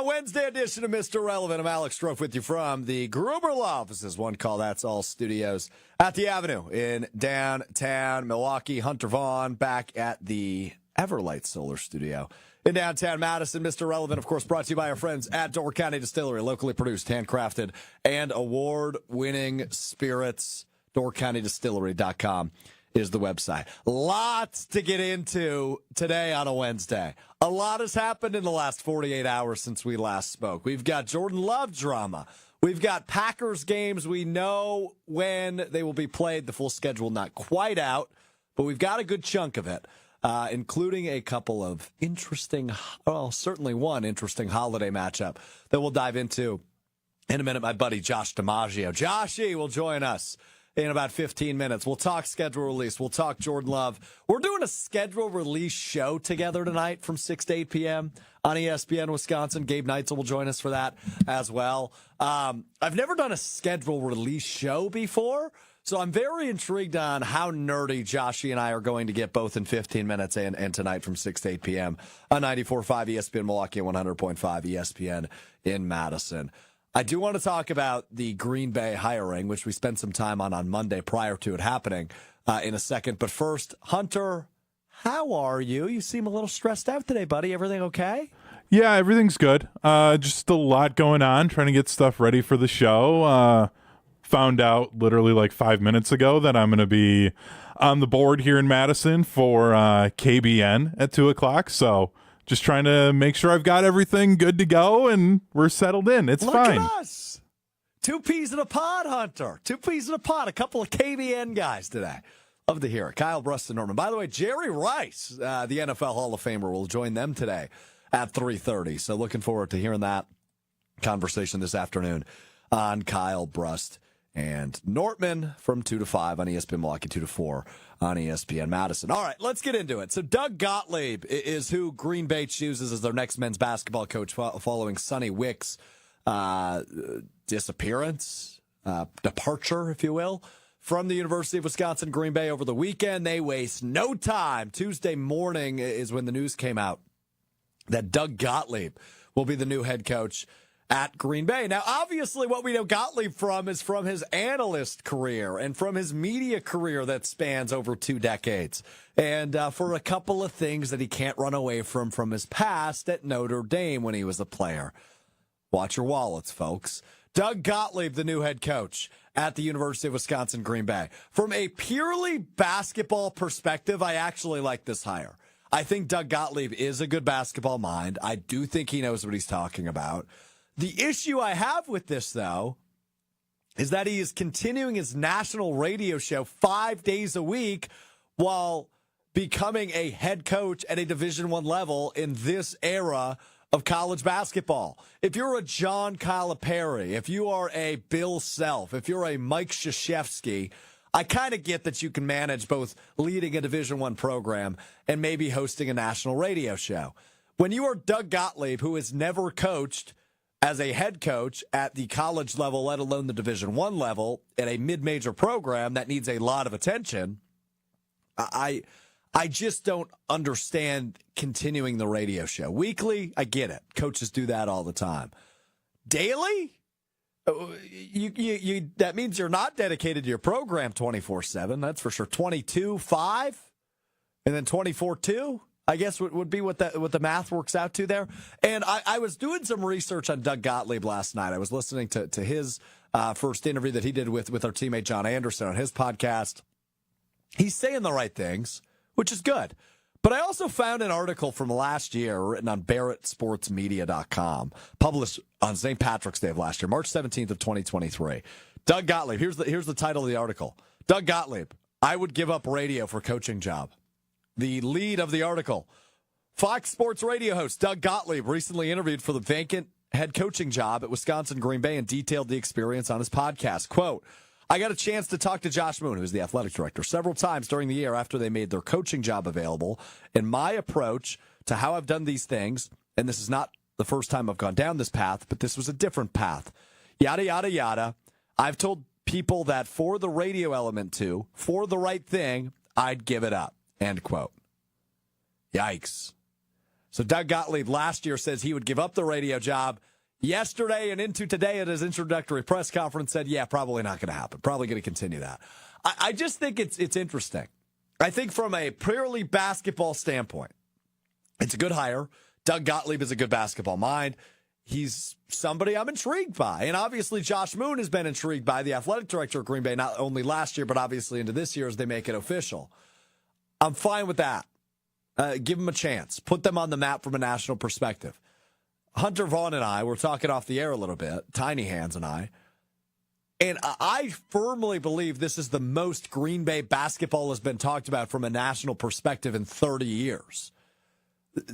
Wednesday edition of Mr. Relevant. I'm Alex Strouf with you from the Gruber Law Offices, One Call That's All Studios at the Avenue in downtown Milwaukee. Hunter Vaughn back at the Everlight Solar Studio in downtown Madison. Mr. Relevant, of course, brought to you by our friends at Door County Distillery, locally produced, handcrafted, and award-winning spirits. DoorCountyDistillery.com is the website. Lots to get into today on a Wednesday. A lot has happened in the last 48 hours since we last spoke. We've got Jordan Love drama. We've got Packers games. We know when they will be played. The full schedule not quite out, but we've got a good chunk of it, including a couple of interesting, well, certainly one interesting holiday matchup that we'll dive into in a minute. My buddy Josh Dimaggio. Joshy will join us in about 15 minutes. We'll talk schedule release. We'll talk Jordan Love. We're doing a schedule release show together tonight from 6 to 8 p.m. on ESPN Wisconsin. Gabe Neitzel will join us for that as well. I've never done a schedule release show before, so I'm very intrigued on how nerdy Joshy and I are going to get both in 15 minutes and tonight from 6 to 8 p.m. on 94.5 ESPN Milwaukee and 100.5 ESPN in Madison. I do want to talk about the Green Bay hiring, which we spent some time on Monday prior to it happening in a second. But first, Hunter, how are you? You seem a little stressed out today, buddy. Everything okay? Yeah, everything's good. Just a lot going on, trying to get stuff ready for the show. Found out literally like 5 minutes ago that I'm going to be on the board here in Madison for KBN at 2 o'clock. So just trying to make sure I've got everything good to go and we're settled in. It's fine. Look at us. 2 peas in a pod, Hunter. 2 peas in a pod. A couple of KBN guys today. Love to hear it. Kyle Bruston Norman. By the way, Jerry Rice, the NFL Hall of Famer, will join them today at 3:30. So looking forward to hearing that conversation this afternoon on Kyle Brust and Nortman from 2 to 5 on ESPN Milwaukee, 2 to 4 on ESPN Madison. All right, let's get into it. So Doug Gottlieb is who Green Bay chooses as their next men's basketball coach following Sonny Wick's disappearance, departure, if you will, from the University of Wisconsin Green Bay over the weekend. They waste no time. Tuesday morning is when the news came out that Doug Gottlieb will be the new head coach at Green Bay. Now, obviously, what we know Gottlieb from is from his analyst career and from his media career that spans over 2 decades. And for a couple of things that he can't run away from his past at Notre Dame when he was a player. Watch your wallets, folks. Doug Gottlieb, the new head coach at the University of Wisconsin Green Bay. From a purely basketball perspective, I actually like this hire. I think Doug Gottlieb is a good basketball mind. I do think he knows what he's talking about. The issue I have with this, though, is that he is continuing his national radio show 5 days a week while becoming a head coach at a Division I level in this era of college basketball. If you're a John Calipari, if you are a Bill Self, if you're a Mike Krzyzewski, I kind of get that you can manage both leading a Division I program and maybe hosting a national radio show. When you are Doug Gottlieb, who has never coached as a head coach at the college level, let alone the Division I level, at a mid-major program that needs a lot of attention, I just don't understand continuing the radio show. Weekly, I get it. Coaches do that all the time. Daily? That means you're not dedicated to your program 24/7. That's for sure. 22/5, and then 24/2. I guess would be what the math works out to there. And I was doing some research on Doug Gottlieb last night. I was listening to his first interview that he did with our teammate John Anderson on his podcast. He's saying the right things, which is good. But I also found an article from last year written on BarrettSportsMedia.com, published on St. Patrick's Day of last year, March 17th of 2023. Doug Gottlieb, here's the title of the article. Doug Gottlieb, I would give up radio for coaching job. The lead of the article, Fox Sports radio host Doug Gottlieb recently interviewed for the vacant head coaching job at Wisconsin Green Bay and detailed the experience on his podcast. Quote, I got a chance to talk to Josh Moon, who's the athletic director, several times during the year after they made their coaching job available. And my approach to how I've done these things, and this is not the first time I've gone down this path, but this was a different path. Yada, yada, yada. I've told people that for the radio element too, for the right thing, I'd give it up. End quote. Yikes. So Doug Gottlieb last year says he would give up the radio job. Yesterday and into today at his introductory press conference said, yeah, probably not going to happen. Probably going to continue that. I just think it's interesting. I think from a purely basketball standpoint, it's a good hire. Doug Gottlieb is a good basketball mind. He's somebody I'm intrigued by. And obviously Josh Moon has been intrigued by, the athletic director of Green Bay, not only last year, but obviously into this year as they make it official. I'm fine with that. Give them a chance. Put them on the map from a national perspective. Hunter Vaughn and I were talking off the air a little bit, Tiny Hands and I, and I firmly believe this is the most Green Bay basketball has been talked about from a national perspective in 30 years.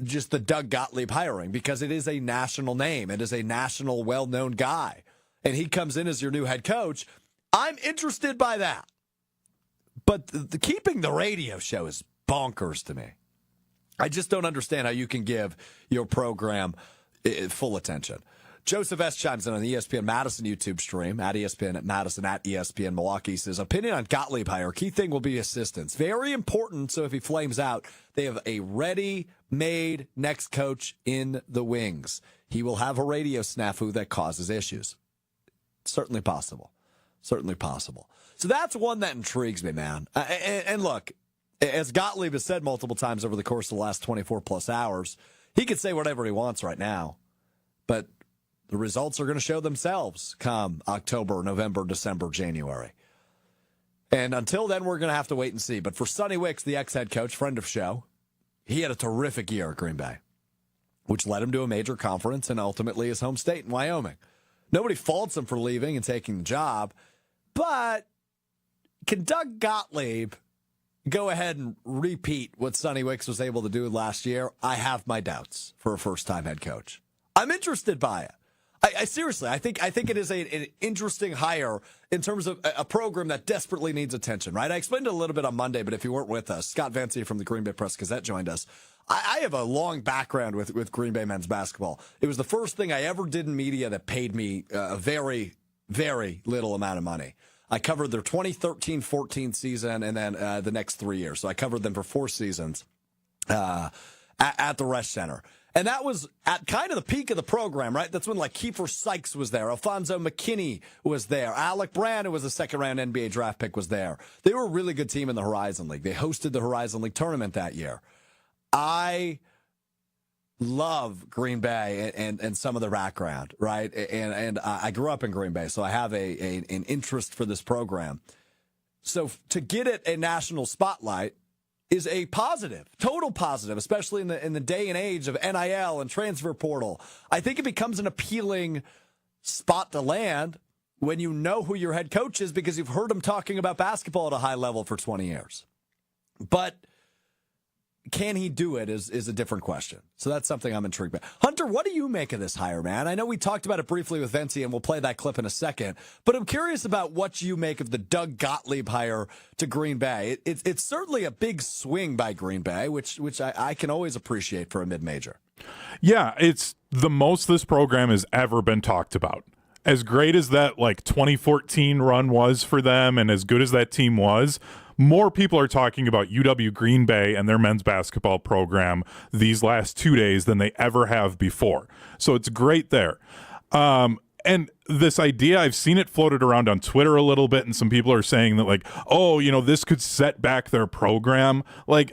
Just the Doug Gottlieb hiring, because it is a national name. It is a national, well-known guy. And he comes in as your new head coach. I'm interested by that. But keeping the radio show is bonkers to me. I just don't understand how you can give your program full attention. Joseph S. chimes in on the ESPN Madison YouTube stream, at ESPN Madison, at ESPN Milwaukee, says, opinion on Gottlieb hire. Key thing will be assistance. Very important, so if he flames out, they have a ready-made next coach in the wings. He will have a radio snafu that causes issues. Certainly possible. Certainly possible. So that's one that intrigues me, man. And look, as Gottlieb has said multiple times over the course of the last 24-plus hours, he could say whatever he wants right now, but the results are going to show themselves come October, November, December, January. And until then, we're going to have to wait and see. But for Sonny Wicks, the ex-head coach, friend of show, he had a terrific year at Green Bay, which led him to a major conference and ultimately his home state in Wyoming. Nobody faults him for leaving and taking the job, but can Doug Gottlieb go ahead and repeat what Sonny Wicks was able to do last year? I have my doubts for a first-time head coach. I'm interested by it. I seriously, I think it is an interesting hire in terms of a program that desperately needs attention, right? I explained it a little bit on Monday, but if you weren't with us, Scott Vancier from the Green Bay Press-Gazette joined us. I have a long background with Green Bay men's basketball. It was the first thing I ever did in media that paid me a very, very little amount of money. I covered their 2013-14 season and then the next 3 years. So I covered them for 4 seasons at the Resch Center. And that was at kind of the peak of the program, right? That's when like Kiefer Sykes was there. Alfonso McKinney was there. Alec Brand, who was a second-round NBA draft pick, was there. They were a really good team in the Horizon League. They hosted the Horizon League tournament that year. I love Green Bay and some of their background, right? And I grew up in Green Bay, so I have an interest for this program. So to get it a national spotlight is a positive, total positive, especially in the day and age of NIL and transfer portal. I think it becomes an appealing spot to land when you know who your head coach is because you've heard him talking about basketball at a high level for 20 years. But can he do it is a different question. So that's something I'm intrigued by. Hunter, what do you make of this hire, man? I know we talked about it briefly with Venci, and we'll play that clip in a second. But I'm curious about what you make of the Doug Gottlieb hire to Green Bay. It's certainly a big swing by Green Bay, which I can always appreciate for a mid-major. Yeah, it's the most this program has ever been talked about. As great as that like 2014 run was for them and as good as that team was, more people are talking about UW Green Bay and their men's basketball program these last 2 days than they ever have before. So it's great there. And this idea, I've seen it floated around on Twitter a little bit, and some people are saying that like, oh, this could set back their program. Like,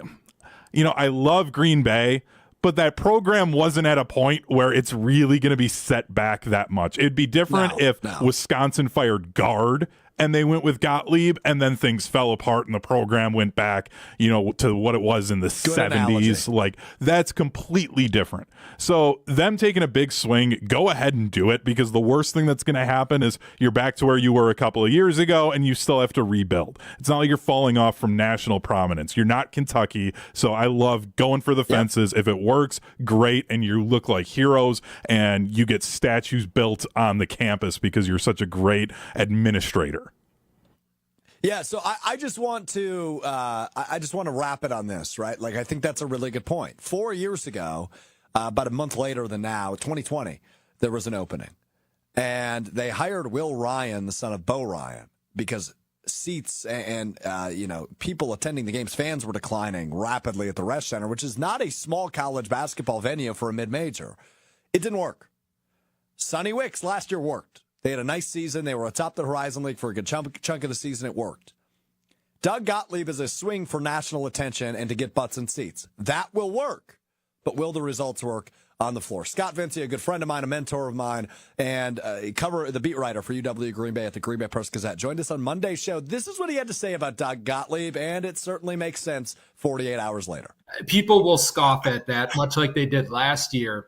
I love Green Bay, but that program wasn't at a point where it's really going to be set back that much. It'd be different if Wisconsin fired Guard and they went with Gottlieb, and then things fell apart, and the program went back, to what it was in the 70s. Like, that's completely different. So them taking a big swing, go ahead and do it, because the worst thing that's going to happen is you're back to where you were a couple of years ago, and you still have to rebuild. It's not like you're falling off from national prominence. You're not Kentucky, so I love going for the fences. If it works, great, and you look like heroes, and you get statues built on the campus because you're such a great administrator. Yeah, so I just want to wrap it on this, right? Like, I think that's a really good point. 4 years ago, about a month later than now, 2020, there was an opening. And they hired Will Ryan, the son of Bo Ryan, because seats and people attending the games, fans were declining rapidly at the Resch Center, which is not a small college basketball venue for a mid-major. It didn't work. Sonny Wicks last year worked. They had a nice season. They were atop the Horizon League for a good chunk of the season. It worked. Doug Gottlieb is a swing for national attention and to get butts in seats. That will work. But will the results work on the floor? Scott Vinci, a good friend of mine, a mentor of mine, and the beat writer for UW Green Bay at the Green Bay Press-Gazette, joined us on Monday's show. This is what he had to say about Doug Gottlieb, and it certainly makes sense 48 hours later. People will scoff at that, much like they did last year.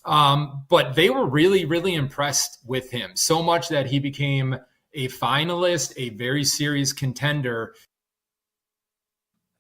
But they were really, really impressed with him, so much that he became a finalist, a very serious contender.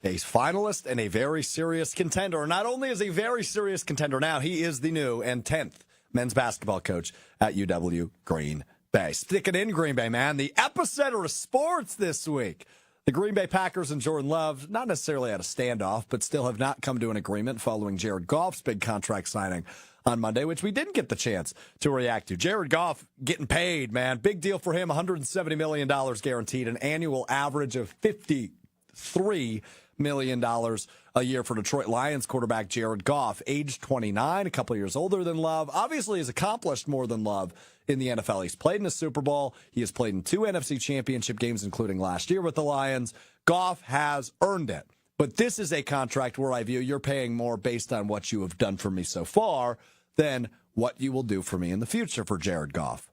A finalist and a very serious contender. Not only is he a very serious contender now, he is the new and 10th men's basketball coach at UW Green Bay. Sticking in Green Bay, man, the epicenter of sports this week. The Green Bay Packers and Jordan Love, not necessarily at a standoff, but still have not come to an agreement following Jared Goff's big contract signing on Monday, which we didn't get the chance to react to. Jared Goff getting paid, man. Big deal for him, $170 million guaranteed, an annual average of $53 million a year for Detroit Lions quarterback Jared Goff, age 29, a couple of years older than Love. Obviously has accomplished more than Love in the NFL. He's played in a Super Bowl. He has played in 2 NFC championship games, including last year with the Lions. Goff has earned it. But this is a contract where I view you're paying more based on what you have done for me so far than what you will do for me in the future for Jared Goff.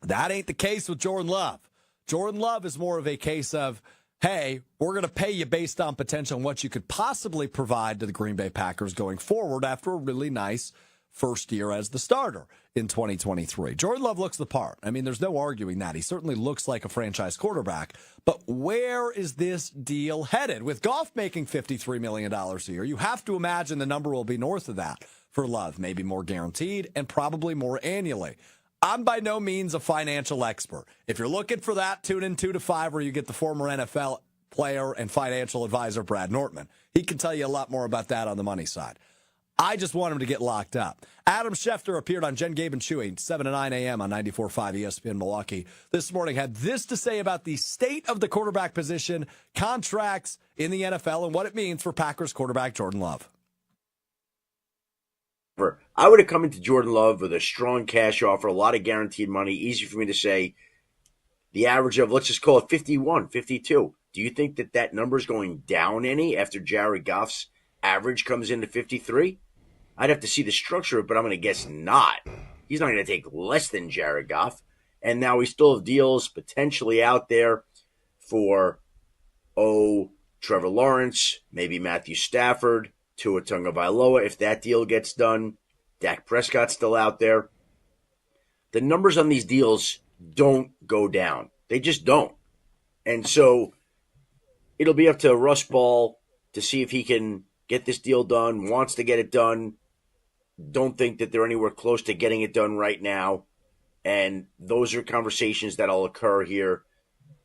That ain't the case with Jordan Love. Jordan Love is more of a case of, hey, we're going to pay you based on potential and what you could possibly provide to the Green Bay Packers going forward after a really nice first year as the starter in 2023. Jordan Love looks the part. I mean, there's no arguing that. He certainly looks like a franchise quarterback. But where is this deal headed? With Goff making $53 million a year, you have to imagine the number will be north of that for Love, maybe more guaranteed and probably more annually. I'm by no means a financial expert. If you're looking for that, tune in 2 to 5 where you get the former NFL player and financial advisor Brad Nortman. He can tell you a lot more about that on the money side. I just want him to get locked up. Adam Schefter appeared on Jen, Gabe, and Chewy, 7 to 9 a.m. on 94.5 ESPN Milwaukee this morning, had this to say about the state of the quarterback position, contracts in the NFL, and what it means for Packers quarterback Jordan Love. I would have come into Jordan Love with a strong cash offer, a lot of guaranteed money. Easy for me to say the average of, let's just call it 51, 52. Do you think that that number is going down any after Jared Goff's average comes into 53? I'd have to see the structure, but I'm going to guess not. He's not going to take less than Jared Goff. And now we still have deals potentially out there for, Trevor Lawrence, maybe Matthew Stafford, Tua Tagovailoa, if that deal gets done. Dak Prescott's still out there. The numbers on these deals don't go down. They just don't. And so it'll be up to Russ Ball to see if he can get this deal done, wants to get it done. Don't think that they're anywhere close to getting it done right now. And those are conversations that'll occur here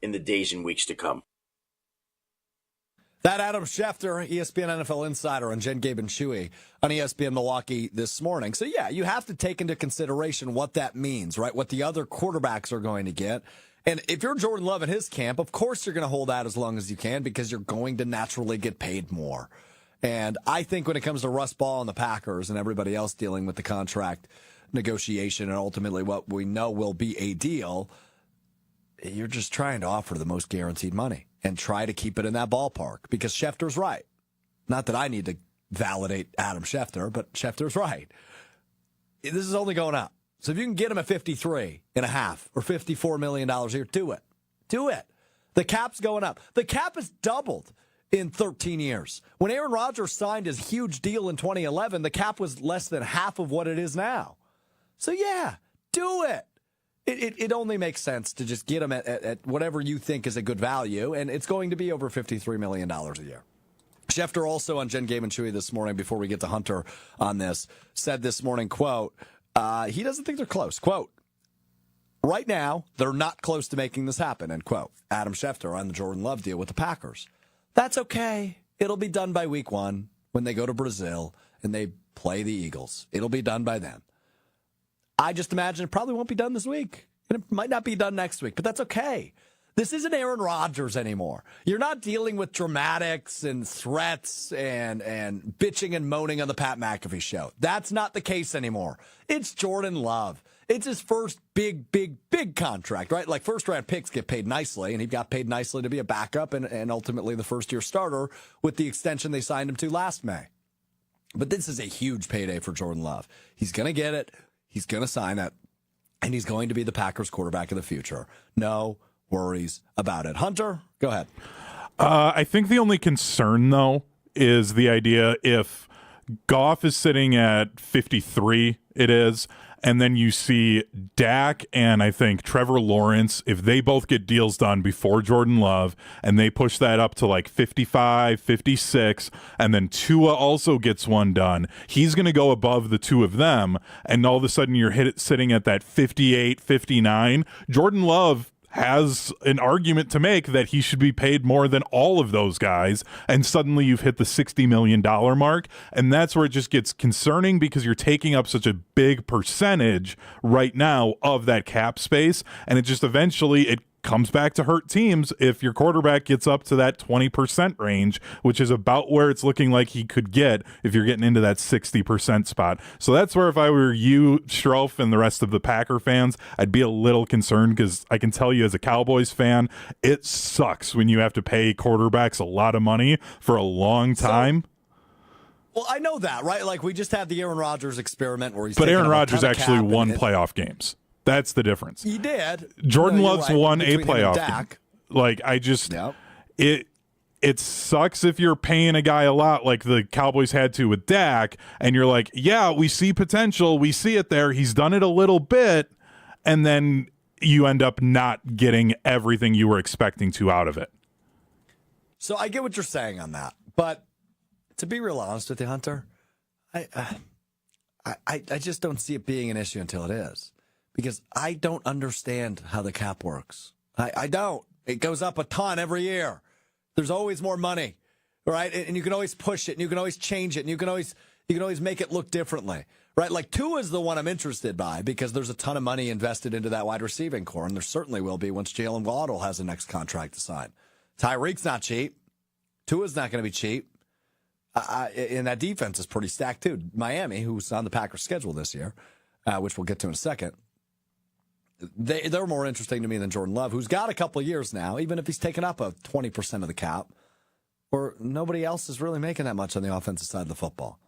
in the days and weeks to come. That Adam Schefter, ESPN NFL Insider on Jen, Gabe, and Chewy on ESPN Milwaukee this morning. So, yeah, you have to take into consideration what that means, right? What the other quarterbacks are going to get. And if you're Jordan Love in his camp, of course you're going to hold out as long as you can because you're going to naturally get paid more. And I think when it comes to Russ Ball and the Packers and everybody else dealing with the contract negotiation and ultimately what we know will be a deal, you're just trying to offer the most guaranteed money and try to keep it in that ballpark because Schefter's right. Not that I need to validate Adam Schefter, but Schefter's right. This is only going up. So if you can get him at 53 and a half or $54 million a year, do it. Do it. The cap's going up. The cap has doubled in 13 years. When Aaron Rodgers signed his huge deal in 2011, the cap was less than half of what it is now. So yeah, do it. It only makes sense to just get him at whatever you think is a good value, and it's going to be over $53 million a year. Schefter also on Jen, Gabe, and Chewy this morning, before we get to Hunter on this, said this morning, quote, he doesn't think they're close. Quote, right now, they're not close to making this happen, end quote. Adam Schefter on the Jordan Love deal with the Packers. That's okay. It'll be done by week 1 when they go to Brazil and they play the Eagles. It'll be done by then. I just imagine it probably won't be done this week. And it might not be done next week, but that's okay. This isn't Aaron Rodgers anymore. You're not dealing with dramatics and threats and bitching and moaning on the Pat McAfee show. That's not the case anymore. It's Jordan Love. It's his first big contract, right? Like first-round picks get paid nicely, and he got paid nicely to be a backup and ultimately the first-year starter with the extension they signed him to last May. But this is a huge payday for Jordan Love. He's going to get it. He's going to sign it. And he's going to be the Packers quarterback of the future. No worries about it. Hunter, go ahead. I think the only concern, though, is the idea if Goff is sitting at 53, it is, and then you see Dak and I think Trevor Lawrence, if they both get deals done before Jordan Love and they push that up to like 55, 56, and then Tua also gets one done, he's going to go above the two of them, and all of a sudden you're sitting at that 58, 59. Jordan Love has an argument to make that he should be paid more than all of those guys, and suddenly you've hit the $60 million mark, and that's where it just gets concerning because you're taking up such a big percentage right now of that cap space, and it just eventually it comes back to hurt teams if your quarterback gets up to that 20% range, which is about where it's looking like he could get if you're getting into that 60% spot. So that's where if I were you, Strouf, and the rest of the Packer fans, I'd be a little concerned because I can tell you as a Cowboys fan, it sucks when you have to pay quarterbacks a lot of money for a long time. Well, I know that, right? Like we just had the Aaron Rodgers experiment where he's But Aaron Rodgers Rodgers actually won playoff games. That's the difference. He did. Jordan Love's right. won a Between him and playoff game. Dak. Like, I just, Yep. it sucks if you're paying a guy a lot like the Cowboys had to with Dak, and you're like, yeah, we see potential. We see it there. He's done it a little bit, and then you end up not getting everything you were expecting to out of it. So I get what you're saying on that. But to be real honest with you, Hunter, I just don't see it being an issue until it is. Because I don't understand how the cap works. I don't. It goes up a ton every year. There's always more money, right? And you can always push it, and you can always change it, and you can always make it look differently, right? Like Tua is the one I'm interested by because there's a ton of money invested into that wide receiving core, and there certainly will be once Jalen Waddle has the next contract to sign. Tyreek's not cheap. Tua's not going to be cheap. And that defense is pretty stacked too. Miami, who's on the Packers schedule this year, which we'll get to in a second. They're more interesting to me than Jordan Love, who's got a couple of years now, even if he's taken up a 20% of the cap, or nobody else is really making that much on the offensive side of the football.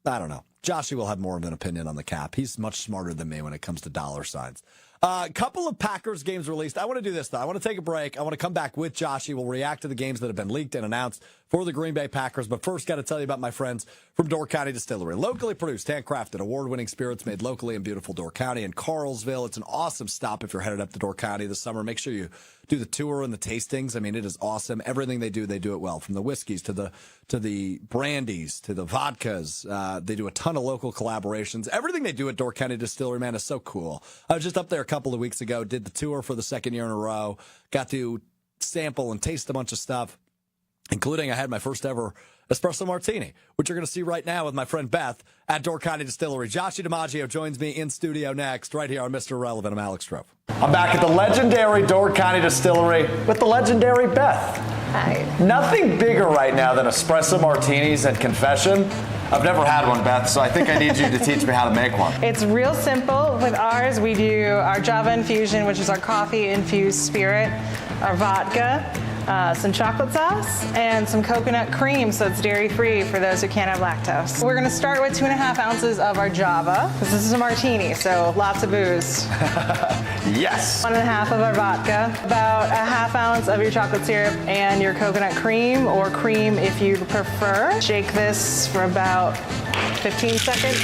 I don't know. Joshy will have more of an opinion on the cap. He's much smarter than me when it comes to dollar signs. A couple of Packers games released. I want to do this, though. I want to take a break. I want to come back with Joshy. We'll react to the games that have been leaked and announced for the Green Bay Packers. But first, got to tell you about my friends from Door County Distillery. Locally produced, handcrafted, award-winning spirits made locally in beautiful Door County and Carlsville. It's an awesome stop if you're headed up to Door County this summer. Make sure you do the tour and the tastings. I mean, it is awesome. Everything they do it well. From the whiskeys to the brandies to the vodkas. They do a ton of local collaborations. Everything they do at Door County Distillery, man, is so cool. I was just up there a couple of weeks ago, did the tour for the second year in a row, got to sample and taste a bunch of stuff, including I had my first ever espresso martini, which you're going to see right now with my friend Beth at Door County Distillery. Joshie Dimaggio joins me in studio next, right here on Mr. Irrelevant. I'm Alex Strouf. I'm back at the legendary Door County Distillery with the legendary Beth. Hi. Nothing bigger right now than espresso martinis and confession. I've never had one, Beth, so I think I need you to teach me how to make one. It's real simple. With ours, we do our Java infusion, which is our coffee-infused spirit, our vodka, some chocolate sauce, and some coconut cream, so it's dairy-free for those who can't have lactose. We're gonna start with 2.5 ounces of our Java, because this is a martini, so lots of booze. Yes. 1.5 of our vodka, about 1/2 ounce of your chocolate syrup and your coconut cream, or cream if you prefer. Shake this for about 15 seconds.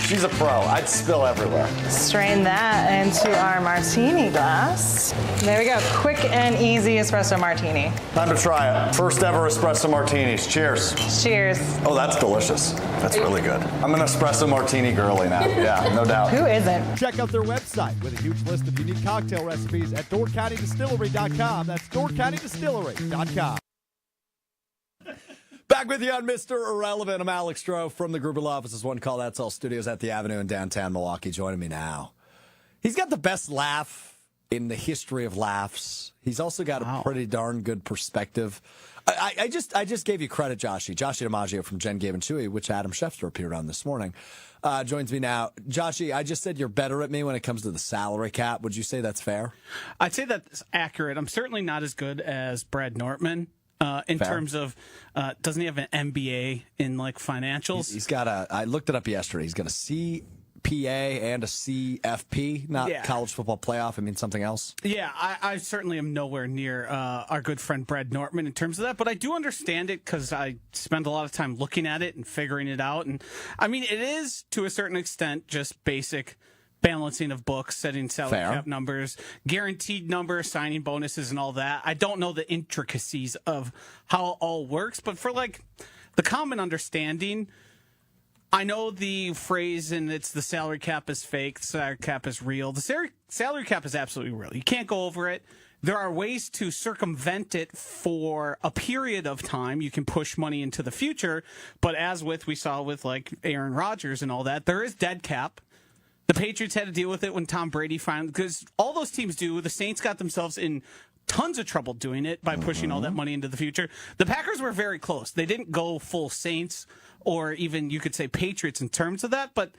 She's a pro. I'd spill everywhere. Strain that into our martini glass. There we go. Quick and easy espresso martini. Time to try it. First ever espresso martinis. Cheers. Cheers. Oh, that's delicious. That's really good. I'm an espresso martini girly now. Yeah, no doubt. Who isn't? Check out their website with a huge list of unique cocktail recipes at DoorCountyDistillery.com. That's DoorCountyDistillery.com. Back with you on Mr. Irrelevant. I'm Alex Strouf from the Gruber Law Office's One Call That's All Studios at the Avenue in downtown Milwaukee. Joining me now. He's got the best laugh in the history of laughs. He's also got a pretty darn good perspective. I just gave you credit, Joshy Dimaggio from Jen, Gabe, and Chewy, which Adam Schefter appeared on this morning, joins me now. Joshy, I just said you're better at me when it comes to the salary cap. Would you say that's fair? I'd say that's accurate. I'm certainly not as good as Brad Nortman in terms of, doesn't he have an MBA in like financials? He's got I looked it up yesterday. He's got a CPA and a CFP, not college football playoff. I mean, something else. Yeah, I certainly am nowhere near our good friend Brad Nortman in terms of that, but I do understand it because I spend a lot of time looking at it and figuring it out. And I mean, it is to a certain extent just basic balancing of books, setting salary cap numbers, guaranteed numbers, signing bonuses, and all that. I don't know the intricacies of how it all works, but for like the common understanding, I know the phrase, and it's the salary cap is fake, the salary cap is real. The salary cap is absolutely real. You can't go over it. There are ways to circumvent it for a period of time. You can push money into the future, but as we saw with like Aaron Rodgers and all that, there is dead cap. The Patriots had to deal with it when Tom Brady finally, because all those teams do. The Saints got themselves in tons of trouble doing it by pushing all that money into the future. The Packers were very close. They didn't go full Saints or even you could say Patriots in terms of that, but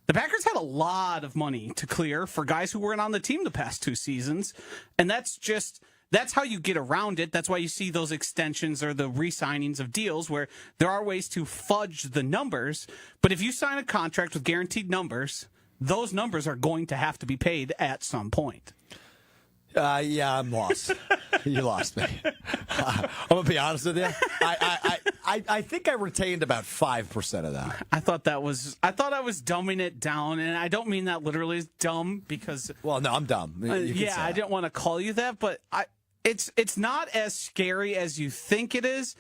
the Packers had a lot of money to clear for guys who weren't on the team the past 2 seasons. And that's how you get around it. That's why you see those extensions or the re-signings of deals where there are ways to fudge the numbers. But if you sign a contract with guaranteed numbers, those numbers are going to have to be paid at some point. Yeah, I'm lost. You lost me. I'm gonna be honest with you. I think I retained about 5% of that. I thought I was dumbing it down, and I don't mean that literally as dumb because. Well, no, I'm dumb. I didn't want to call you that, but it's not as scary as you think it is.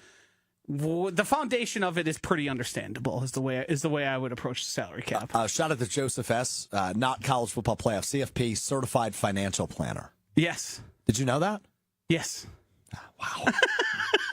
The foundation of it is pretty understandable. Is the way I would approach the salary cap. Shout out to Joseph S. Not college football playoff, CFP certified financial planner. Yes. Did you know that? Yes. Wow.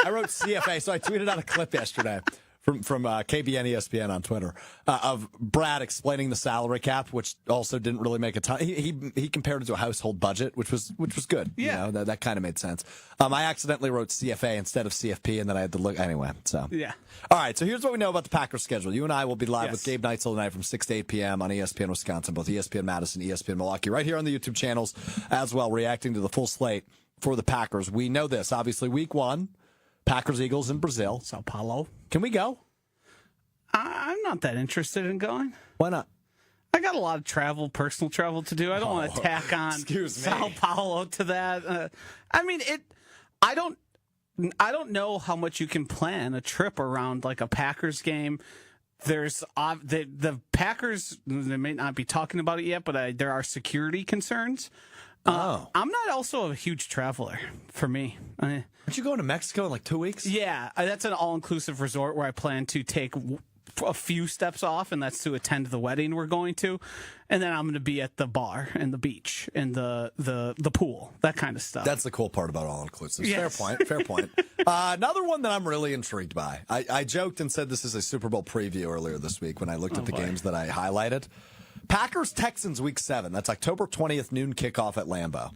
I wrote CFA, so I tweeted out a clip yesterday from KBN ESPN on Twitter of Brad explaining the salary cap, which also didn't really make a ton. He compared it to a household budget, which was good. Yeah, you know, that kind of made sense. I accidentally wrote CFA instead of CFP, and then I had to look anyway. So yeah. All right. So here's what we know about the Packers schedule. You and I will be live with Gabe Neitzel tonight from 6 to 8 p.m. on ESPN Wisconsin, both ESPN Madison, ESPN Milwaukee, right here on the YouTube channels as well, reacting to the full slate for the Packers. We know this obviously. Week 1. Packers, Eagles in Brazil. Sao Paulo. Can we go? I'm not that interested in going. Why not? I got a lot of personal travel to do. I don't want to tack on Sao Paulo to that. I mean, I don't know how much you can plan a trip around like a Packers game. There's the Packers, they may not be talking about it yet, but there are security concerns. I'm not also a huge traveler for me. Aren't you going to Mexico in like 2 weeks? Yeah, that's an all-inclusive resort where I plan to take a few steps off, and that's to attend the wedding we're going to. And then I'm going to be at the bar and the beach and the pool, that kind of stuff. That's the cool part about all-inclusive. Yes. Fair point. Another one that I'm really intrigued by. I joked and said this is a Super Bowl preview earlier this week when I looked at the games that I highlighted. Packers-Texans Week 7. That's October 20th, noon kickoff at Lambeau.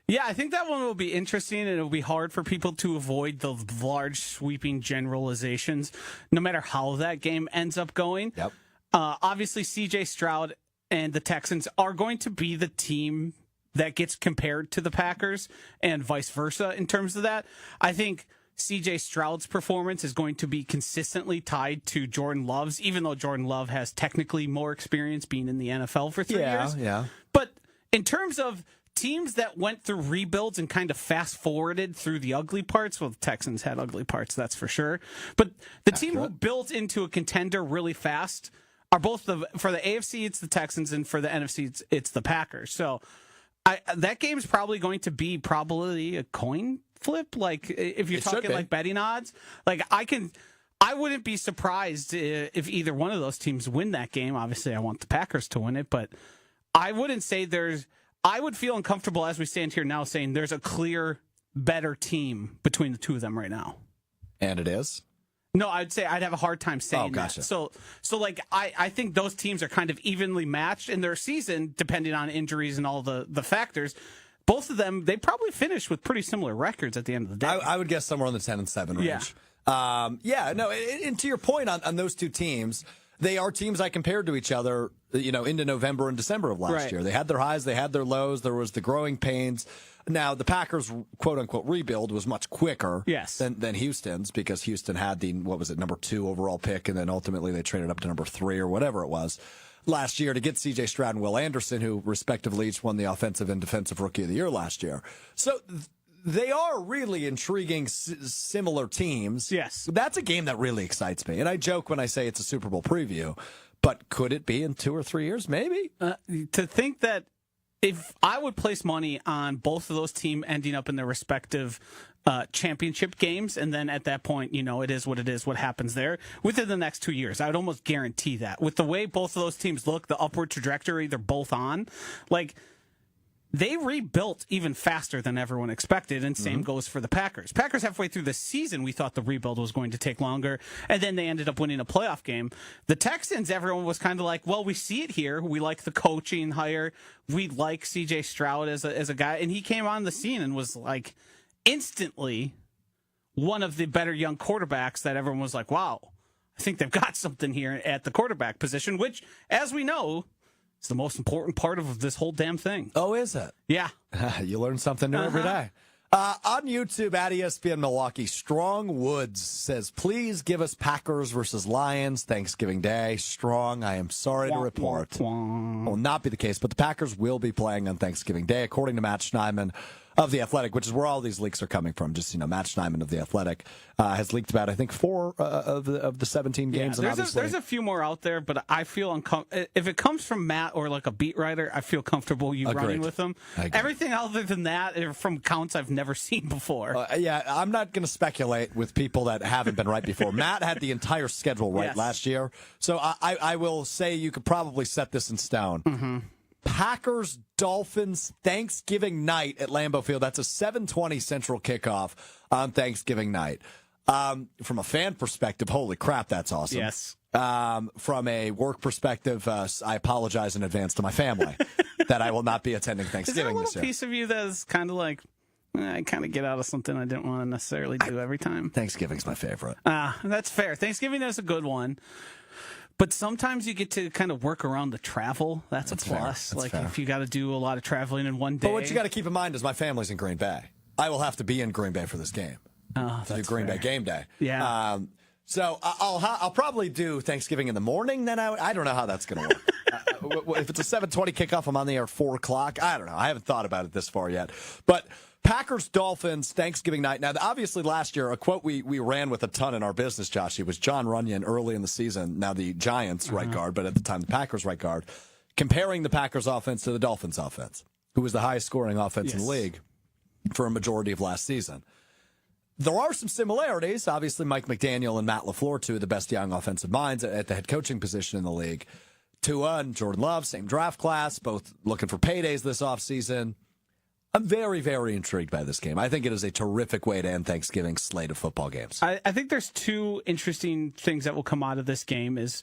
Yeah, I think that one will be interesting, and it'll be hard for people to avoid the large, sweeping generalizations, no matter how that game ends up going. Yep. Obviously, C.J. Stroud and the Texans are going to be the team that gets compared to the Packers, and vice versa in terms of that. I think C.J. Stroud's performance is going to be consistently tied to Jordan Love's, even though Jordan Love has technically more experience being in the NFL for 3 years. Yeah. But in terms of teams that went through rebuilds and kind of fast-forwarded through the ugly parts, well, the Texans had ugly parts, that's for sure. But the team who built into a contender really fast are both for the AFC, it's the Texans, and for the NFC, it's the Packers. So that game's probably going to be a coin flip. Like if you're talking like betting odds, like I wouldn't be surprised if either one of those teams win that game. Obviously, I want the Packers to win it, but I wouldn't say I would feel uncomfortable as we stand here now saying there's a clear better team between the two of them right now. And it is? No, I'd say I'd have a hard time saying that. So like I think those teams are kind of evenly matched in their season, depending on injuries and all the factors. both of them, they probably finished with pretty similar records at the end of the day. I would guess somewhere in the 10-7 range. And to your point on those two teams, they are teams I compared to each other, into November and December of last year. They had their highs, they had their lows. There was the growing pains. Now, the Packers' quote-unquote rebuild was much quicker than Houston's, because Houston had the, number 2 overall pick, and then ultimately they traded up to number 3 or whatever it was last year to get C.J. Stroud and Will Anderson, who respectively each won the Offensive and Defensive Rookie of the Year last year. So they are really intriguing, similar teams. Yes. That's a game that really excites me. And I joke when I say it's a Super Bowl preview, but could it be in 2 or 3 years? Maybe. To think that if I would place money on both of those teams ending up in their respective championship games, and then at that point, it is what it is, what happens there, within the next 2 years, I would almost guarantee that. With the way both of those teams look, the upward trajectory they're both on, they rebuilt even faster than everyone expected, and same goes for the Packers. Packers, halfway through the season, we thought the rebuild was going to take longer, and then they ended up winning a playoff game. The Texans, everyone was kind of like, well, we see it here. We like the coaching hire. We like C.J. Stroud as a guy, and he came on the scene and was instantly one of the better young quarterbacks that everyone was like, wow, I think they've got something here at the quarterback position, which, as we know, it's the most important part of this whole damn thing. Oh, is it? Yeah. You learn something new every day. On YouTube, at ESPN Milwaukee, Strong Woods says, please give us Packers versus Lions Thanksgiving Day. Strong, I am sorry to report. Will not be the case, but the Packers will be playing on Thanksgiving Day, according to Matt Schneidman of The Athletic, which is where all these leaks are coming from. Just, Matt Schneidman of The Athletic has leaked about, I think, 4 of the 17 games. Yeah, and there's a few more out there, but I feel uncomfortable. If it comes from Matt or a beat writer, I feel comfortable running with them. Everything other than that are from counts I've never seen before. I'm not going to speculate with people that haven't been right before. Matt had the entire schedule right last year, so I will say you could probably set this in stone. Mm-hmm. Packers Dolphins Thanksgiving night at Lambeau Field. That's a 7:20 Central kickoff on Thanksgiving night. From a fan perspective, holy crap, that's awesome. Yes. From a work perspective, I apologize in advance to my family that I will not be attending Thanksgiving this year. Is there a little piece of you that is kind of like, I kind of get out of something I didn't want to necessarily do every time? Thanksgiving's my favorite. That's fair. Thanksgiving is a good one. But sometimes you get to kind of work around the travel. That's a plus. Fair. If you got to do a lot of traveling in one day. But what you got to keep in mind is my family's in Green Bay. I will have to be in Green Bay for this game. To do Green Bay game day. Yeah. So I'll probably do Thanksgiving in the morning. Then I don't know how that's going to work. If it's a 7:20 kickoff, I'm on the air at 4 o'clock. I don't know. I haven't thought about it this far yet. But Packers Dolphins Thanksgiving night. Now, obviously, last year a quote we ran with a ton in our business, Josh. It was John Runyon early in the season. Now the Giants right guard, but at the time the Packers right guard, comparing the Packers offense to the Dolphins offense, who was the highest scoring offense in the league for a majority of last season. There are some similarities. Obviously, Mike McDaniel and Matt LaFleur, two of the best young offensive minds at the head coaching position in the league. Tua and Jordan Love, same draft class, both looking for paydays this offseason. I'm very, very intrigued by this game. I think it is a terrific way to end Thanksgiving's slate of football games. I think there's 2 interesting things that will come out of this game is,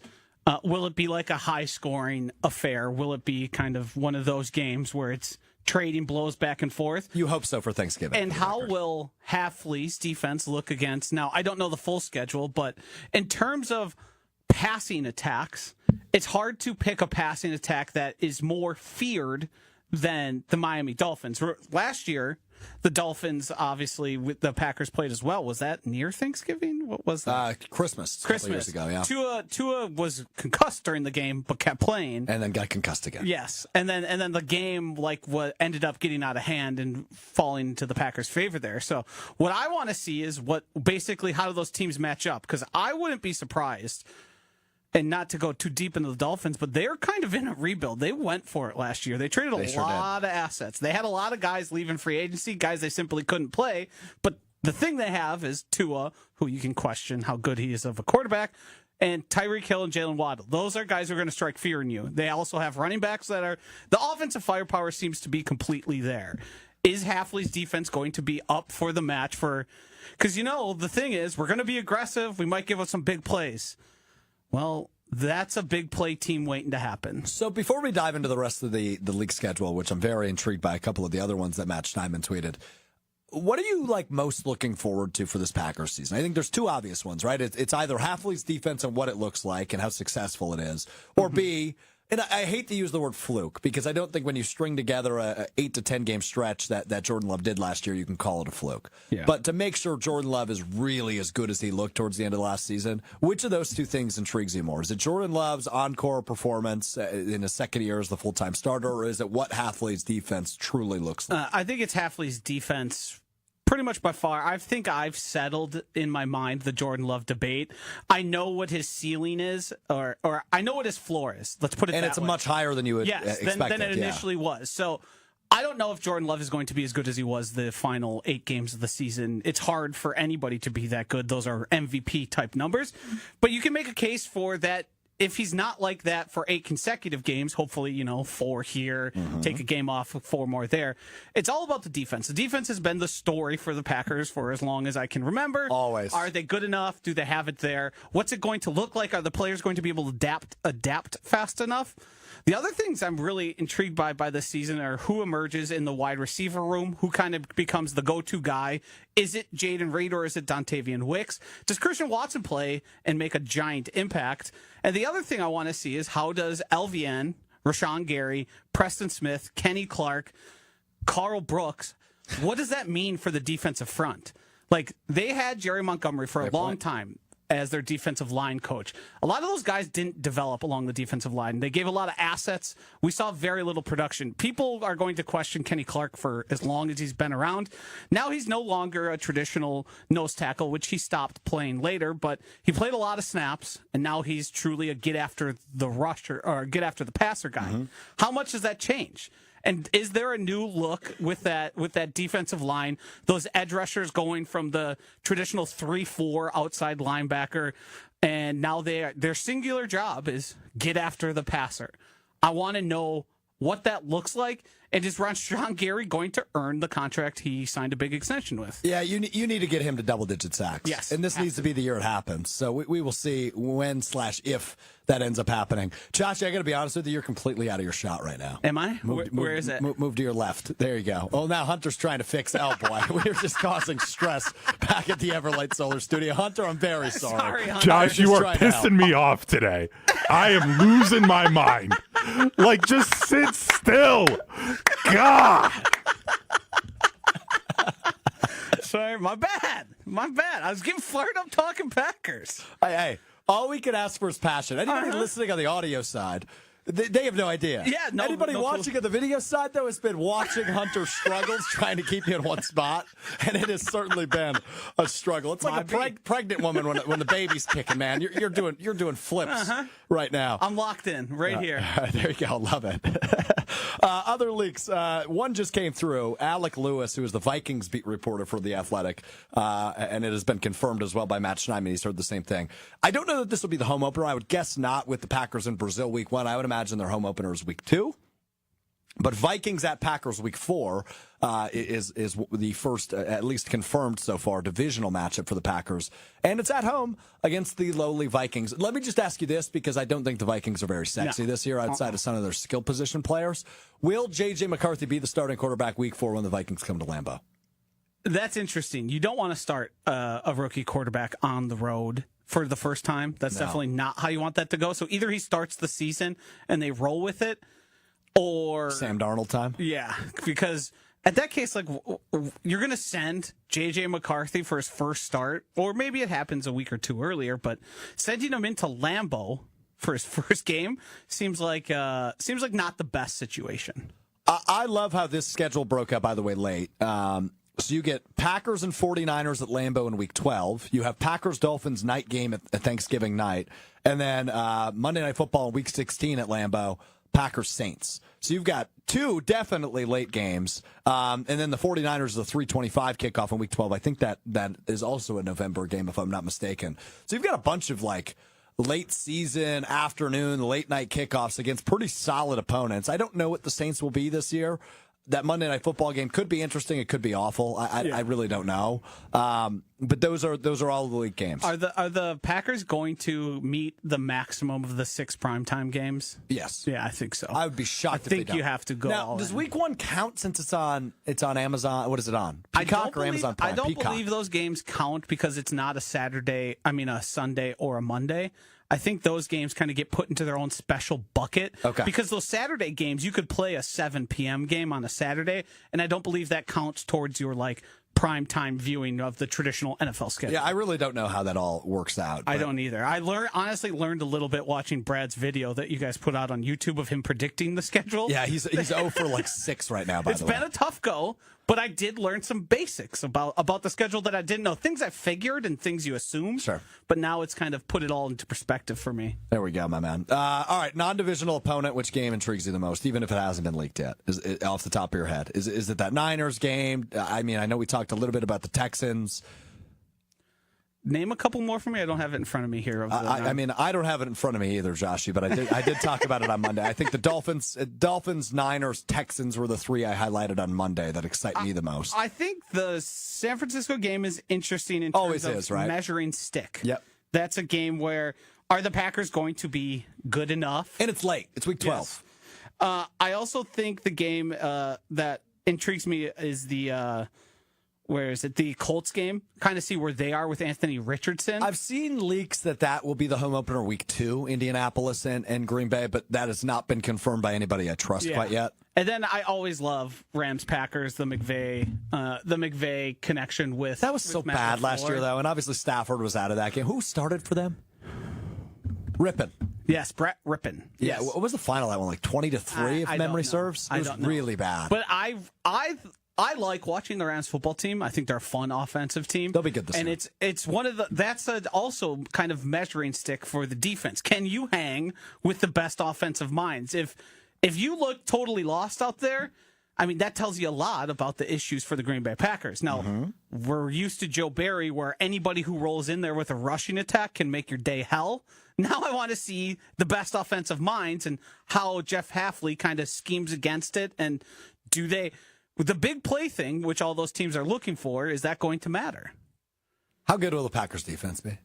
will it be like a high-scoring affair? Will it be kind of one of those games where it's trading blows back and forth? You hope so for Thanksgiving. And how will Hafley's defense look against? Now, I don't know the full schedule, but in terms of passing attacks, it's hard to pick a passing attack that is more feared than the Miami Dolphins. Last year, the Dolphins, obviously, with the Packers played as well. Was that near Thanksgiving? What was that? Christmas. A couple years ago, yeah. Tua was concussed during the game, but kept playing. And then got concussed again. Yes. And then the game what ended up getting out of hand and falling into the Packers' favor there. So what I want to see is how do those teams match up? Because I wouldn't be surprised, and not to go too deep into the Dolphins, but they're kind of in a rebuild. They went for it last year. They traded a lot of assets. They had a lot of guys leaving free agency, guys they simply couldn't play. But the thing they have is Tua, who you can question how good he is of a quarterback, and Tyreek Hill and Jalen Waddle. Those are guys who are going to strike fear in you. They also have running backs that are... The offensive firepower seems to be completely there. Is Hafley's defense going to be up for the match for... Because, the thing is, we're going to be aggressive. We might give up some big plays. Well, that's a big play team waiting to happen. So before we dive into the rest of the league schedule, which I'm very intrigued by a couple of the other ones that Matt Steinman tweeted, what are you most looking forward to for this Packers season? I think there's two obvious ones, right? It's either Hafley's defense and what it looks like and how successful it is, or B, and I hate to use the word fluke because I don't think when you string together a 8 to 10 game stretch that Jordan Love did last year, you can call it a fluke. Yeah. But to make sure Jordan Love is really as good as he looked towards the end of last season, which of those two things intrigues you more? Is it Jordan Love's encore performance in his second year as the full-time starter, or is it what Hafley's defense truly looks like? I think it's Hafley's defense. Pretty much by far. I think I've settled in my mind the Jordan Love debate. I know what his ceiling is, or I know what his floor is. Let's put it that way. And it's much higher than you would expect. Than it initially was. So I don't know if Jordan Love is going to be as good as he was the final 8 games of the season. It's hard for anybody to be that good. Those are MVP type numbers. But you can make a case for that. If he's not like that for 8 consecutive games, hopefully, 4 here, take a game off, 4 more there. It's all about the defense. The defense has been the story for the Packers for as long as I can remember. Always. Are they good enough? Do they have it there? What's it going to look like? Are the players going to be able to adapt fast enough? The other things I'm really intrigued by this season are who emerges in the wide receiver room, who kind of becomes the go-to guy. Is it Jaden Reed or is it Dontavian Wicks? Does Christian Watson play and make a giant impact? And the other thing I want to see is how does LVN, Rashawn Gary, Preston Smith, Kenny Clark, Carl Brooks, what does that mean for the defensive front? They had Jerry Montgomery for a long time as their defensive line coach. A lot of those guys didn't develop along the defensive line. They gave a lot of assets. We saw very little production. People are going to question Kenny Clark for as long as he's been around. Now he's no longer a traditional nose tackle, which he stopped playing later, but he played a lot of snaps, and now he's truly a get after the rusher or get after the passer guy. How much does that change? And is there a new look with that defensive line? Those edge rushers going from the traditional 3-4 outside linebacker, and now their singular job is get after the passer. I want to know what that looks like, and is Rashawn Gary going to earn the contract he signed a big extension with? Yeah, you need to get him to double-digit sacks. Yes, and this needs to be the year it happens. So we will see when/if that ends up happening. Josh, I got to be honest with you, you're completely out of your shot right now. Am I? Where is it? Move to your left. There you go. Oh, now Hunter's trying to fix. Oh, boy. We're just causing stress back at the Everlight Solar Studio. Hunter, I'm very sorry. Sorry, Hunter. Josh, you are pissing me off today. I am losing my mind. Just sit still. God. Sorry, my bad. I was getting fired up talking Packers. Hey, all we can ask for is passion. Anybody listening on the audio side, they have no idea. Yeah, Anybody no watching on the video side, though, has been watching Hunter's struggles trying to keep you in one spot, and it has certainly been a struggle. It's like a pregnant woman when the baby's kicking, man. You're doing flips right now. I'm locked in right here. There you go. Love it. Other leaks. One just came through. Alec Lewis, who is the Vikings beat reporter for The Athletic, and it has been confirmed as well by Matt Steinman. He's heard the same thing. I don't know that this will be the home opener. I would guess not with the Packers in Brazil week 1. I would imagine their home opener is week 2. But Vikings at Packers week 4 is the first, at least confirmed so far, divisional matchup for the Packers. And it's at home against the lowly Vikings. Let me just ask you this, because I don't think the Vikings are very sexy this year outside of some of their skill position players. Will J.J. McCarthy be the starting quarterback week 4 when the Vikings come to Lambeau? That's interesting. You don't want to start a rookie quarterback on the road for the first time. That's definitely not how you want that to go. So either he starts the season and they roll with it, or Sam Darnold time? Yeah, because at that case, you're going to send J.J. McCarthy for his first start, or maybe it happens a week or 2 earlier, but sending him into Lambeau for his first game seems like not the best situation. I love how this schedule broke up, by the way, late. So you get Packers and 49ers at Lambeau in week 12. You have Packers-Dolphins night game at Thanksgiving night. And then Monday Night Football in week 16 at Lambeau, Packers-Saints. So you've got 2 definitely late games. And then the 49ers is a 3:25 kickoff in week 12. I think that is also a November game, if I'm not mistaken. So you've got a bunch of late season, afternoon, late night kickoffs against pretty solid opponents. I don't know what the Saints will be this year. that Monday Night Football game could be interesting. It could be awful. I really don't know. But those are all the league games. Are the Packers going to meet the maximum of the 6 primetime games? Yes. Yeah, I think so. I would be shocked if they don't. You have to go. Now, does week 1 count since it's on Amazon? What is it on? Peacock or Amazon Prime? I don't Peacock. believe those games count because it's not a Sunday or a Monday. I think those games kind of get put into their own special bucket. Okay. Because those Saturday games, you could play a 7 p.m. game on a Saturday, and I don't believe that counts towards your prime time viewing of the traditional NFL schedule. Yeah, I really don't know how that all works out. I don't either. I honestly learned a little bit watching Brad's video that you guys put out on YouTube of him predicting the schedule. Yeah, he's 0 for 6 right now, by the way. It's been a tough go, but I did learn some basics about the schedule that I didn't know. Things I figured and things you assumed. Sure. But now it's kind of put it all into perspective for me. There we go, my man. All right, non-divisional opponent. Which game intrigues you the most, even if it hasn't been leaked yet? Is it, off the top of your head, is it that Niners game? I mean, I know we talked a little bit about the Texans. Name a couple more for me. I don't have it in front of me here. I mean, I don't have it in front of me either, Joshy, but I did talk about it on Monday. I think the Dolphins, Niners, Texans were the 3 I highlighted on Monday that excite me the most. I think the San Francisco game is interesting in terms of measuring stick. Yep. That's a game where are the Packers going to be good enough? And it's late. It's week 12. Yes. I also think the game that intrigues me is the the Colts game. Kind of see where they are with Anthony Richardson. I've seen leaks that will be the home opener week 2, Indianapolis and Green Bay, but that has not been confirmed by anybody I trust quite yet. And then I always love Rams Packers, the McVay connection with that was so bad last year though, and obviously Stafford was out of that game. Who started for them? Rippon. Yes, Brett Rippon. Yeah, Yes. what was the final that one? 20-3, if memory serves? It was really bad. But I like watching the Rams football team. I think they're a fun offensive team. They'll be good this year. And it's one of that's also kind of measuring stick for the defense. Can you hang with the best offensive minds? If you look totally lost out there, I mean, that tells you a lot about the issues for the Green Bay Packers. Now, we're used to Joe Barry, where anybody who rolls in there with a rushing attack can make your day hell. Now I want to see the best offensive minds and how Jeff Hafley kind of schemes against it. And do they... The big play thing, which all those teams are looking for, is that going to matter? How good will the Packers defense be?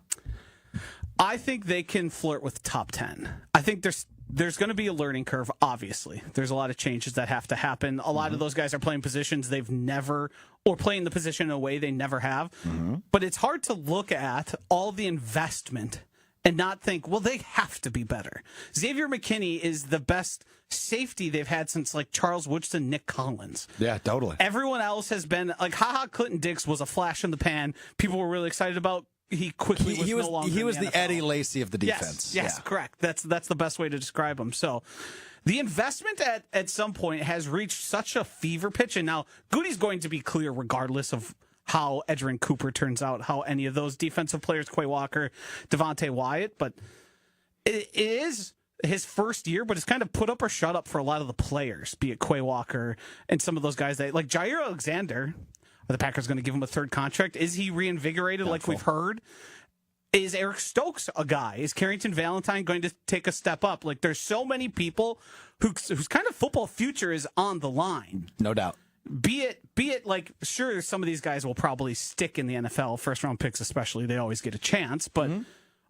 I think they can flirt with top 10. I think there's going to be a learning curve, obviously. There's a lot of changes that have to happen. A lot of those guys are playing positions they've never, or playing the position in a way they never have. But it's hard to look at all the investment and not think, well, they have to be better. Xavier McKinney is the best safety they've had since Charles Woodson, Nick Collins. Yeah, totally. Everyone else has been Clinton Dix was a flash in the pan. People were really excited about. He quickly was no longer. He was in the Eddie Lacy of the defense. Yes, correct. That's the best way to describe him. So the investment at some point has reached such a fever pitch, and now Goody's going to be clear regardless of how Edgerrin Cooper turns out, how any of those defensive players, Quay Walker, Devontae Wyatt, but it is his first year, but it's kind of put up or shut up for a lot of the players, be it Quay Walker and some of those guys that like Jair Alexander. Are the Packers going to give him a third contract? Is he reinvigorated like we've heard? Is Eric Stokes a guy? Is Carrington Valentine going to take a step up? There's so many people whose kind of football future is on the line. No doubt. Be it sure, some of these guys will probably stick in the NFL, first round picks especially. They always get a chance, but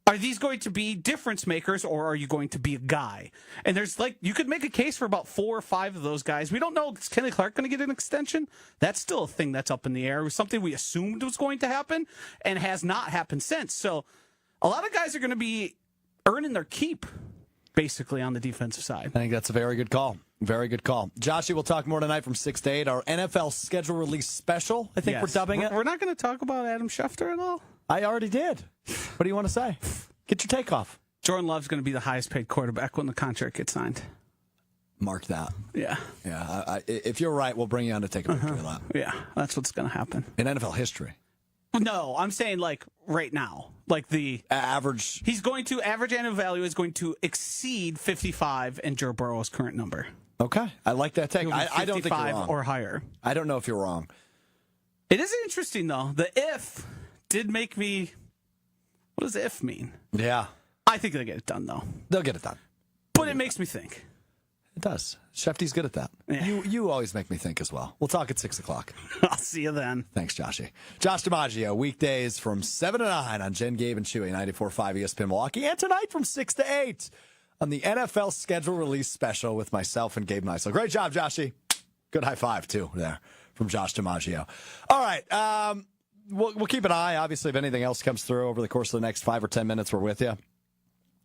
are these going to be difference makers, or are you going to be a guy? And there's you could make a case for about 4 or 5 of those guys. We don't know. Is Kenny Clark going to get an extension? That's still a thing that's up in the air. It was something we assumed was going to happen and has not happened since. So a lot of guys are going to be earning their keep, basically, on the defensive side. I think that's a very good call. Very good call. Joshy, we'll talk more tonight from 6 to 8. Our NFL schedule release special, I think we're dubbing it. We're not going to talk about Adam Schefter at all? I already did. What do you want to say? Get your take off. Jordan Love's going to be the highest paid quarterback when the contract gets signed. Mark that. Yeah. Yeah. If you're right, we'll bring you on to take a picture of that. Yeah, that's what's going to happen. In NFL history. No, I'm saying right now. The average. He's going to, average annual value is going to exceed 55 in Joe Burrow's current number. Okay. I like that take. I don't think you're wrong. Or higher. I don't know if you're wrong. It is interesting, though. The if did make me. What does if mean? Yeah. I think they'll get it done, though. They'll get it done. But it makes me think. It does. Shefty's good at that. Yeah. You always make me think as well. We'll talk at 6 o'clock. I'll see you then. Thanks, Joshy. Josh Dimaggio, weekdays from 7 to 9 on Jen, Gabe, and Chewy, 94.5 ESPN Milwaukee, and tonight from 6 to 8 on the NFL schedule release special with myself and Gabe Meisel. Great job, Joshy. Good high five, too, there from Josh Dimaggio. All right. We'll keep an eye, obviously, if anything else comes through over the course of the next 5 or 10 minutes. We're with you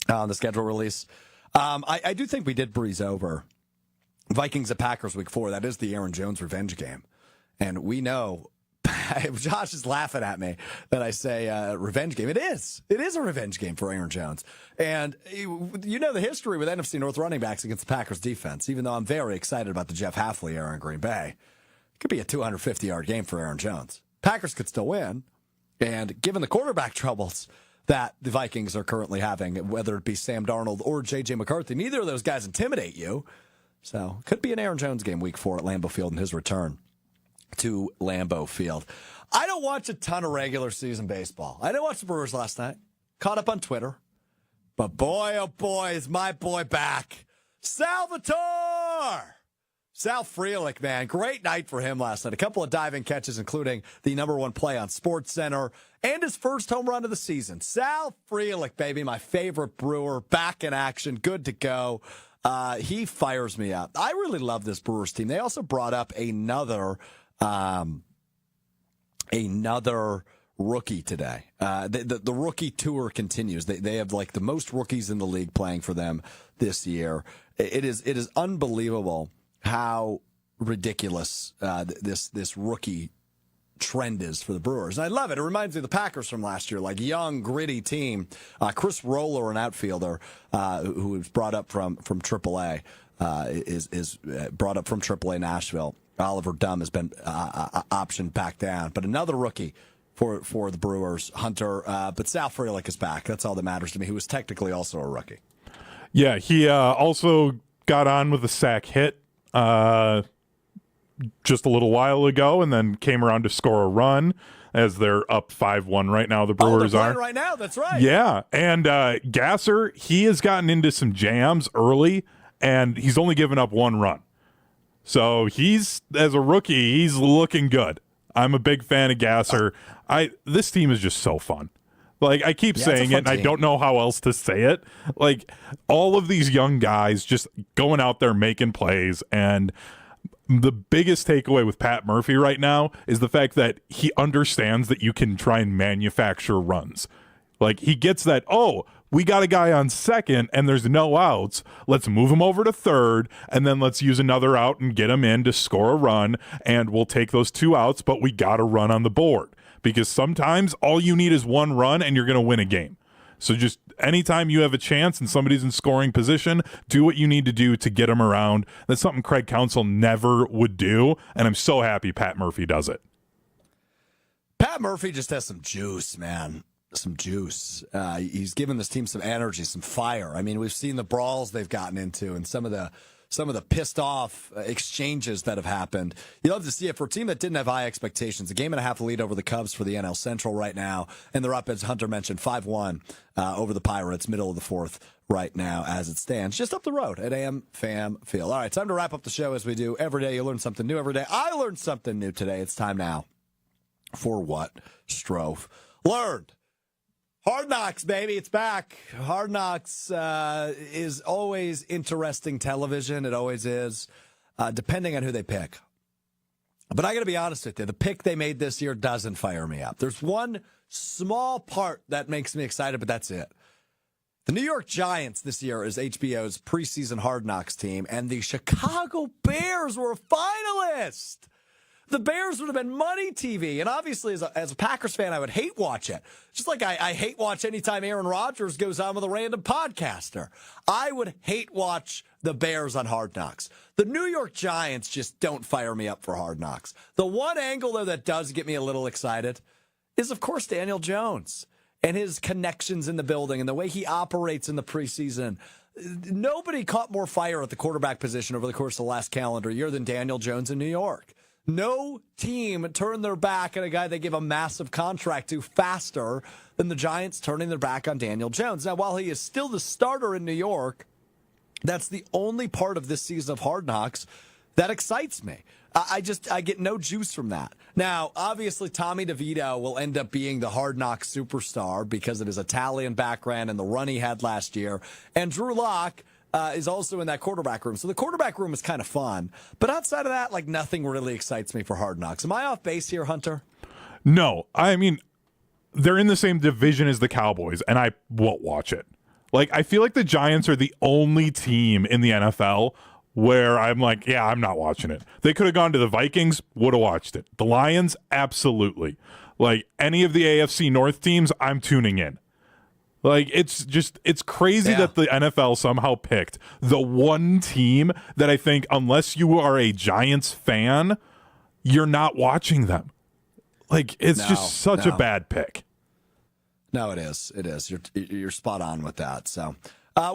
on the schedule release. I do think we did breeze over Vikings at Packers week 4. That is the Aaron Jones revenge game. And we know, Josh is laughing at me that I say revenge game. It is. It is a revenge game for Aaron Jones. And you know the history with NFC North running backs against the Packers defense, even though I'm very excited about the Jeff Hafley era in Green Bay. It could be a 250-yard game for Aaron Jones. Packers could still win. And given the quarterback troubles that the Vikings are currently having, whether it be Sam Darnold or J.J. McCarthy, neither of those guys intimidate you. So could be an Aaron Jones game week 4 at Lambeau Field and his return to Lambeau Field. I don't watch a ton of regular season baseball. I didn't watch the Brewers last night. Caught up on Twitter. But boy, oh boy, is my boy back. Salvatore! Sal Frelick, man. Great night for him last night. A couple of diving catches, including the #1 play on SportsCenter and his first home run of the season. Sal Frelick, baby, my favorite Brewer, back in action, good to go. He fires me up. I really love this Brewers team. They also brought up another rookie today. The rookie tour continues. They have like the most rookies in the league playing for them this year. It is unbelievable how ridiculous this rookie trend is for the Brewers. And I love it. It reminds me of the Packers from last year, like young, gritty team. Chris Roller, an outfielder who was brought up from AAA, is brought up from AAA Nashville. Oliver Dunn has been optioned back down. But another rookie for the Brewers, Hunter. But Sal Frelick is back. That's all that matters to me. He was technically also a rookie. Yeah, he also got on with a sack hit just a little while ago, and then came around to score a run as they're up 5-1 right now. The Brewers they're are right now. That's right. Yeah, and Gasser, he has gotten into some jams early, and he's only given up 1 run. So he's, as a rookie, he's looking good. I'm a big fan of Gasser. This team is just so fun. Like, I keep saying it, and I don't know how else to say it. Like, all of these young guys just going out there making plays. And the biggest takeaway with Pat Murphy right now is the fact that he understands that you can try and manufacture runs. Like, he gets that, we got a guy on second, and there's no outs. Let's move him over to third, and then let's use another out and get him in to score a run, and we'll take those 2 outs, but we got a run on the board. Because sometimes all you need is 1 run and you're going to win a game. So just anytime you have a chance and somebody's in scoring position, do what you need to do to get them around. That's something Craig Counsell never would do, and I'm so happy Pat Murphy does it. Pat Murphy just has some juice, man. Some juice. He's given this team some energy, some fire. I mean, we've seen the brawls they've gotten into and some of the pissed off exchanges that have happened. You love to see it for a team that didn't have high expectations. A 1.5 lead over the Cubs for the NL Central right now. And they're up, as Hunter mentioned, 5-1 over the Pirates, middle of the 4th right now as it stands. Just up the road at AM Fam Field. All right, time to wrap up the show as we do every day. You learn something new every day. I learned something new today. It's time now for what Strouf Learned. Hard Knocks, baby. It's back. Hard Knocks is always interesting television. It always is, depending on who they pick. But I got to be honest with you. The pick they made this year doesn't fire me up. There's one small part that makes me excited, but that's it. The New York Giants this year is HBO's preseason Hard Knocks team, and the Chicago Bears were a finalist. The Bears would have been money TV. And obviously, as a Packers fan, I would hate watch it. Just like I hate watch anytime Aaron Rodgers goes on with a random podcaster. I would hate watch the Bears on Hard Knocks. The New York Giants just don't fire me up for Hard Knocks. The one angle, though, that does get me a little excited is, of course, Daniel Jones and his connections in the building and the way he operates in the preseason. Nobody caught more fire at the quarterback position over the course of the last calendar year than Daniel Jones in New York. No team turned their back on a guy they give a massive contract to faster than the Giants turning their back on Daniel Jones. Now, while he is still the starter in New York, That's the only part of this season of Hard Knocks that excites me. I get no juice from that. Now, obviously, Tommy DeVito will end up being the Hard Knocks superstar because of his Italian background and the run he had last year. And Drew Lock is also in that quarterback room. So the quarterback room is kind of fun. But outside of that, like, nothing really excites me for Hard Knocks. Am I off base here, Hunter? No, I mean, they're in the same division as the Cowboys, and I won't watch it. Like, I feel like the Giants are the only team in the NFL where I'm like, yeah, I'm not watching it. They could have gone to the Vikings, would have watched it. The Lions, absolutely. Like, any of the AFC North teams, I'm tuning in. Like, it's crazy that the NFL somehow picked the one team that I think, unless you are a Giants fan, you're not watching them. Like, it's just such a bad pick. No, it is. It is. You're spot on with that. So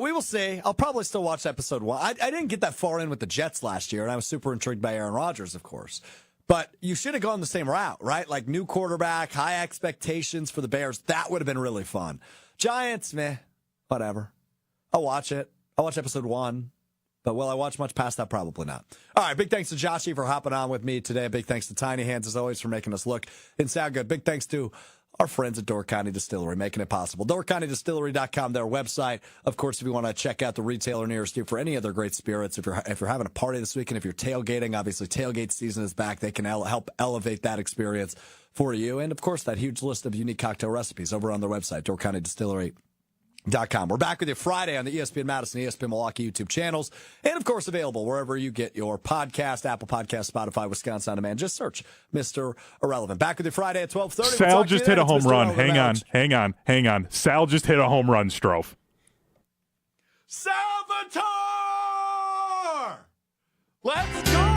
we will see. I'll probably still watch episode 1. I didn't get that far in with the Jets last year, and I was super intrigued by Aaron Rodgers, of course. But you should have gone the same route, right? Like, new quarterback, high expectations for the Bears. That would have been really fun. Giants, meh, whatever. I'll watch it. I'll watch episode 1. But will I watch much past that? Probably not. All right, big thanks to Joshy for hopping on with me today. Big thanks to Tiny Hands, as always, for making us look and sound good. Big thanks to our friends at Door County Distillery, making it possible. DoorCountyDistillery.com, their website. Of course, if you want to check out the retailer nearest you for any other great spirits, if you're having a party this weekend, if you're tailgating, obviously tailgate season is back. They can help elevate that experience for you. And, of course, that huge list of unique cocktail recipes over on their website, DoorCountyDistillery.com. We're back with you Friday on the ESPN Madison, ESPN Milwaukee YouTube channels, and of course available wherever you get your podcast, Apple Podcast, Spotify, Wisconsin On Demand. Just search Mr. Irrelevant. Back with you Friday at 12:30. Sal just hit a home run. Hang on. Sal just hit a home run, Strouf. Salvatore! Let's go!